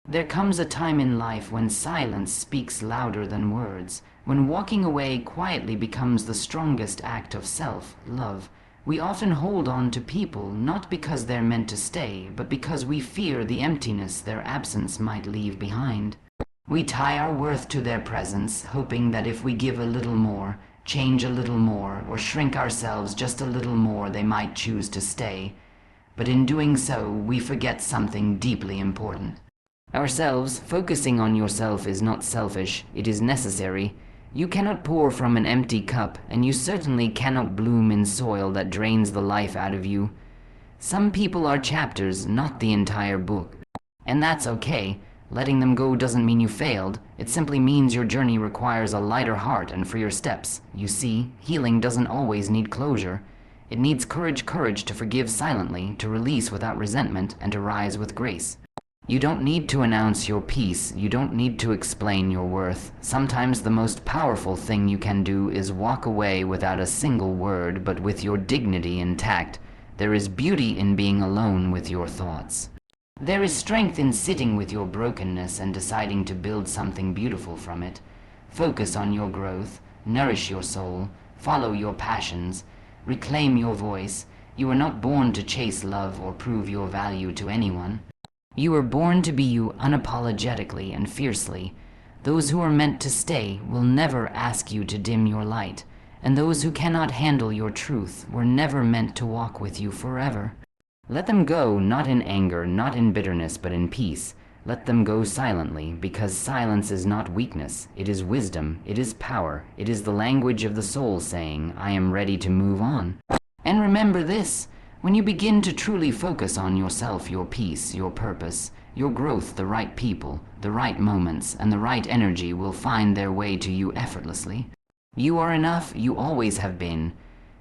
There comes a time in life when silence speaks louder than words, when walking away quietly becomes the strongest act of self-love. We often hold on to people not because they're meant to stay, but because we fear the emptiness their absence might leave behind. We tie our worth to their presence, hoping that if we give a little more, change a little more, or shrink ourselves just a little more, they might choose to stay. But in doing so, we forget something deeply important. Ourselves, focusing on yourself is not selfish, it is necessary. You cannot pour from an empty cup, and you certainly cannot bloom in soil that drains the life out of you. Some people are chapters, not the entire book. And that's okay. Letting them go doesn't mean you failed. It simply means your journey requires a lighter heart and freer steps. You see, healing doesn't always need closure. It needs courage to forgive silently, to release without resentment, and to rise with grace. You don't need to announce your peace. You don't need to explain your worth. Sometimes the most powerful thing you can do is walk away without a single word, but with your dignity intact. There is beauty in being alone with your thoughts. There is strength in sitting with your brokenness and deciding to build something beautiful from it. Focus on your growth, nourish your soul, follow your passions, reclaim your voice. You were not born to chase love or prove your value to anyone. You were born to be you unapologetically and fiercely. Those who are meant to stay will never ask you to dim your light, and those who cannot handle your truth were never meant to walk with you forever. Let them go, not in anger, not in bitterness, but in peace. Let them go silently, because silence is not weakness. It is wisdom, it is power, it is the language of the soul saying, I am ready to move on. And remember this. When you begin to truly focus on yourself, your peace, your purpose, your growth, the right people, the right moments, and the right energy will find their way to you effortlessly. You are enough, you always have been.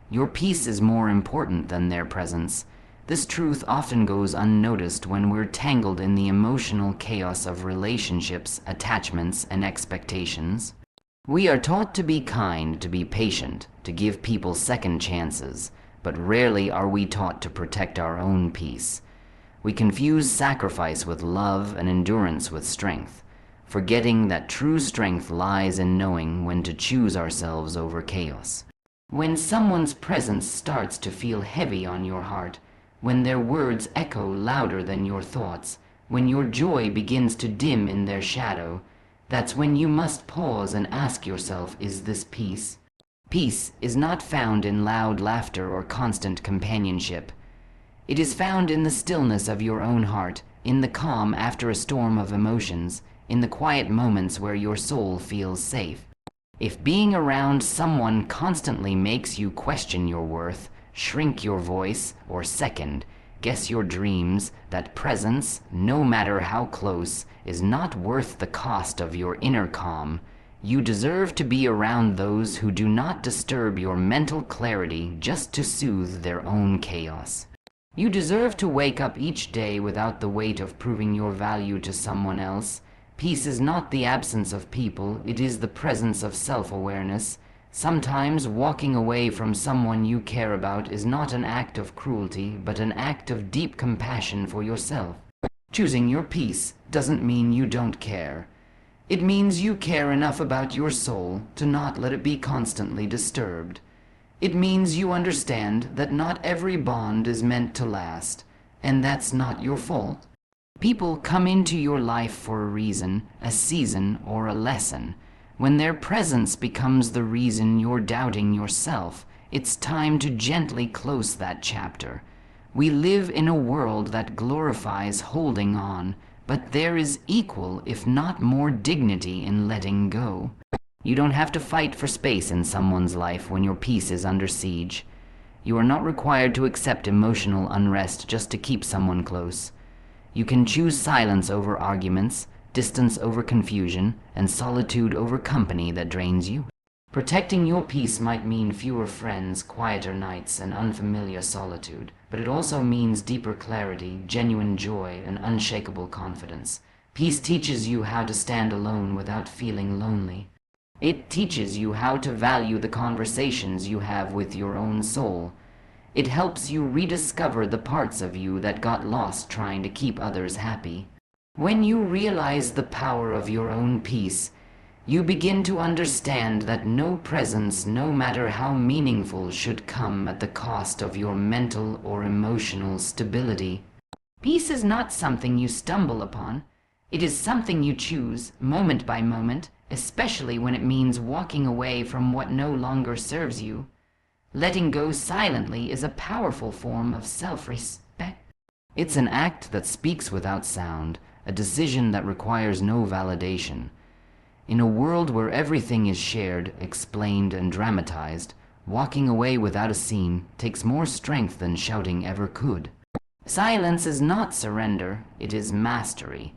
Your peace is more important than their presence. This truth often goes unnoticed when we're tangled in the emotional chaos of relationships, attachments, and expectations. We are taught to be kind, to be patient, to give people second chances. But rarely are we taught to protect our own peace. We confuse sacrifice with love and endurance with strength, forgetting that true strength lies in knowing when to choose ourselves over chaos. When someone's presence starts to feel heavy on your heart, when their words echo louder than your thoughts, when your joy begins to dim in their shadow, that's when you must pause and ask yourself, is this peace? Peace is not found in loud laughter or constant companionship. It is found in the stillness of your own heart, in the calm after a storm of emotions, in the quiet moments where your soul feels safe. If being around someone constantly makes you question your worth, shrink your voice, or second, guess your dreams, that presence, no matter how close, is not worth the cost of your inner calm. You deserve to be around those who do not disturb your mental clarity just to soothe their own chaos. You deserve to wake up each day without the weight of proving your value to someone else. Peace is not the absence of people, it is the presence of self-awareness. Sometimes walking away from someone you care about is not an act of cruelty, but an act of deep compassion for yourself. Choosing your peace doesn't mean you don't care. It means you care enough about your soul to not let it be constantly disturbed. It means you understand that not every bond is meant to last, and that's not your fault. People come into your life for a reason, a season, or a lesson. When their presence becomes the reason you're doubting yourself, it's time to gently close that chapter. We live in a world that glorifies holding on, but there is equal, if not more, dignity in letting go. You don't have to fight for space in someone's life when your peace is under siege. You are not required to accept emotional unrest just to keep someone close. You can choose silence over arguments, distance over confusion, and solitude over company that drains you. Protecting your peace might mean fewer friends, quieter nights, and unfamiliar solitude, but it also means deeper clarity, genuine joy, and unshakable confidence. Peace teaches you how to stand alone without feeling lonely. It teaches you how to value the conversations you have with your own soul. It helps you rediscover the parts of you that got lost trying to keep others happy. When you realize the power of your own peace, you begin to understand that no presence, no matter how meaningful, should come at the cost of your mental or emotional stability. Peace is not something you stumble upon. It is something you choose, moment by moment, especially when it means walking away from what no longer serves you. Letting go silently is a powerful form of self-respect. It's an act that speaks without sound, a decision that requires no validation. In a world where everything is shared, explained, and dramatized, walking away without a scene takes more strength than shouting ever could. Silence is not surrender, it is mastery.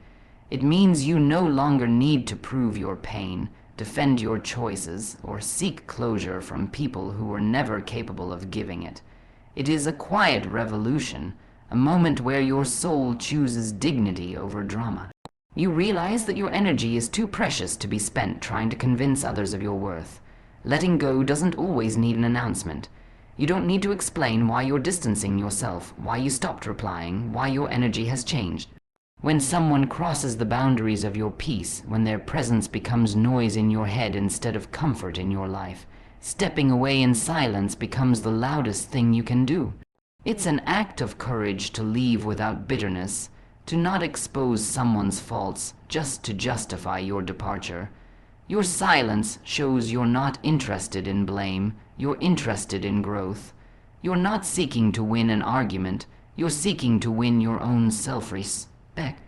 It means you no longer need to prove your pain, defend your choices, or seek closure from people who were never capable of giving it. It is a quiet revolution, a moment where your soul chooses dignity over drama. You realize that your energy is too precious to be spent trying to convince others of your worth. Letting go doesn't always need an announcement. You don't need to explain why you're distancing yourself, why you stopped replying, why your energy has changed. When someone crosses the boundaries of your peace, when their presence becomes noise in your head instead of comfort in your life, stepping away in silence becomes the loudest thing you can do. It's an act of courage to leave without bitterness, to not expose someone's faults just to justify your departure. Your silence shows you're not interested in blame, you're interested in growth. You're not seeking to win an argument, you're seeking to win your own self-respect.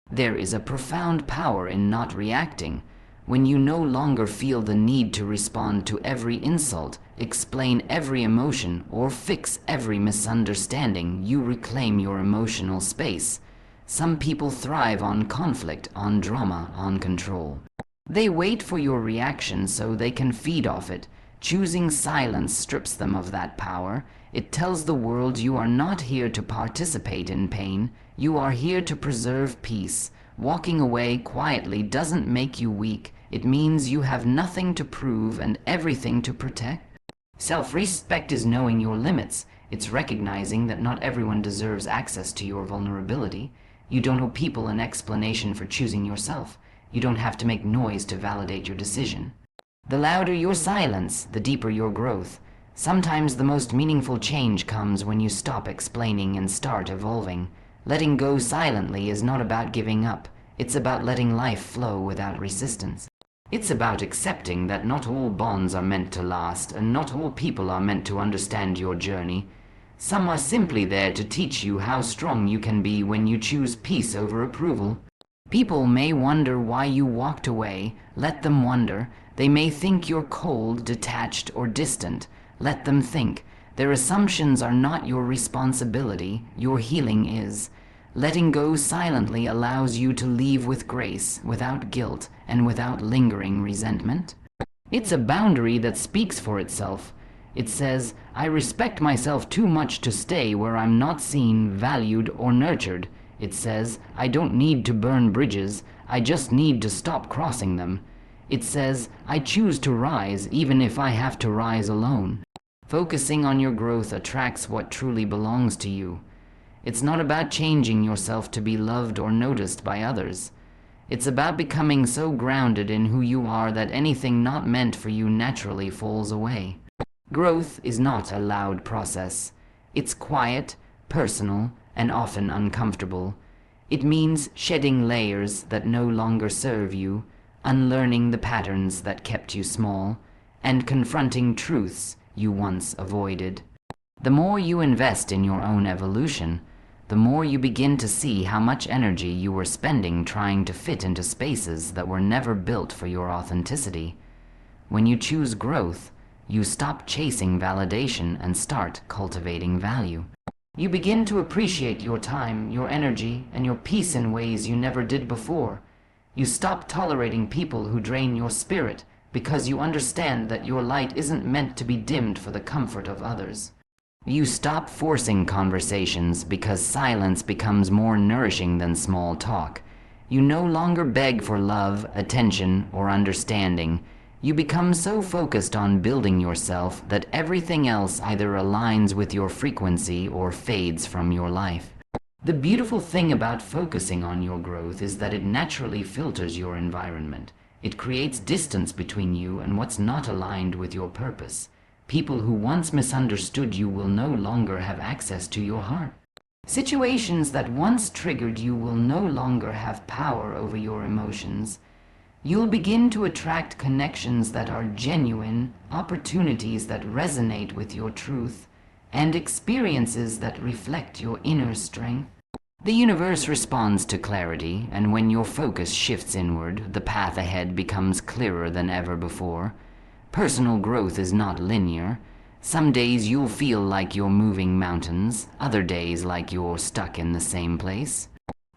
There is a profound power in not reacting. When you no longer feel the need to respond to every insult, explain every emotion, or fix every misunderstanding, you reclaim your emotional space. Some people thrive on conflict, on drama, on control. They wait for your reaction so they can feed off it. Choosing silence strips them of that power. It tells the world you are not here to participate in pain. You are here to preserve peace. Walking away quietly doesn't make you weak. It means you have nothing to prove and everything to protect. Self-respect is knowing your limits. It's recognizing that not everyone deserves access to your vulnerability. You don't owe people an explanation for choosing yourself. You don't have to make noise to validate your decision. The louder your silence, the deeper your growth. Sometimes the most meaningful change comes when you stop explaining and start evolving. Letting go silently is not about giving up. It's about letting life flow without resistance. It's about accepting that not all bonds are meant to last, and not all people are meant to understand your journey. Some are simply there to teach you how strong you can be when you choose peace over approval. People may wonder why you walked away. Let them wonder. They may think you're cold, detached, or distant. Let them think. Their assumptions are not your responsibility. Your healing is. Letting go silently allows you to leave with grace, without guilt, and without lingering resentment. It's a boundary that speaks for itself. It says, I respect myself too much to stay where I'm not seen, valued, or nurtured. It says, I don't need to burn bridges, I just need to stop crossing them. It says, I choose to rise even if I have to rise alone. Focusing on your growth attracts what truly belongs to you. It's not about changing yourself to be loved or noticed by others. It's about becoming so grounded in who you are that anything not meant for you naturally falls away. Growth is not a loud process. It's quiet, personal, and often uncomfortable. It means shedding layers that no longer serve you, unlearning the patterns that kept you small, and confronting truths you once avoided. The more you invest in your own evolution, the more you begin to see how much energy you were spending trying to fit into spaces that were never built for your authenticity. When you choose growth, you stop chasing validation and start cultivating value. You begin to appreciate your time, your energy, and your peace in ways you never did before. You stop tolerating people who drain your spirit because you understand that your light isn't meant to be dimmed for the comfort of others. You stop forcing conversations because silence becomes more nourishing than small talk. You no longer beg for love, attention, or understanding. You become so focused on building yourself that everything else either aligns with your frequency or fades from your life. The beautiful thing about focusing on your growth is that it naturally filters your environment. It creates distance between you and what's not aligned with your purpose. People who once misunderstood you will no longer have access to your heart. Situations that once triggered you will no longer have power over your emotions. You'll begin to attract connections that are genuine, opportunities that resonate with your truth, and experiences that reflect your inner strength. The universe responds to clarity, and when your focus shifts inward, the path ahead becomes clearer than ever before. Personal growth is not linear. Some days you'll feel like you're moving mountains, other days like you're stuck in the same place.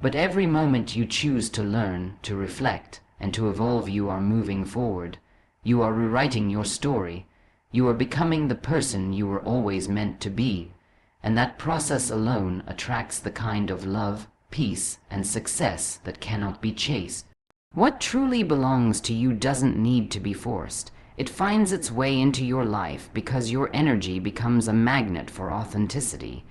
But every moment you choose to learn, to reflect, and to evolve, you are moving forward. You are rewriting your story. You are becoming the person you were always meant to be. And that process alone attracts the kind of love, peace, and success that cannot be chased. What truly belongs to you doesn't need to be forced. It finds its way into your life because your energy becomes a magnet for authenticity.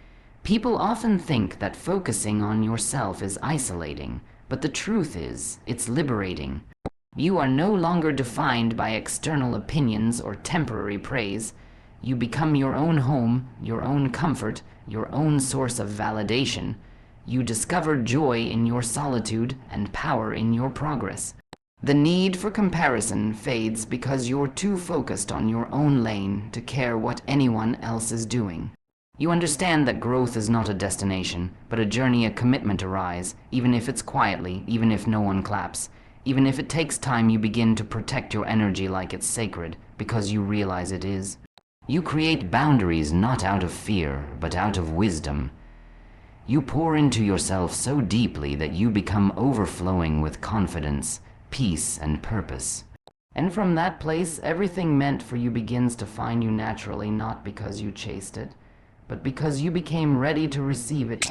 People often think that focusing on yourself is isolating, but the truth is, it's liberating. You are no longer defined by external opinions or temporary praise. You become your own home, your own comfort, your own source of validation. You discover joy in your solitude and power in your progress. The need for comparison fades because you're too focused on your own lane to care what anyone else is doing. You understand that growth is not a destination, but a journey, a commitment to rise, even if it's quietly, even if no one claps. Even if it takes time, you begin to protect your energy like it's sacred, because you realize it is. You create boundaries not out of fear, but out of wisdom. You pour into yourself so deeply that you become overflowing with confidence, peace, and purpose. And from that place, everything meant for you begins to find you naturally, not because you chased it, but because you became ready to receive it.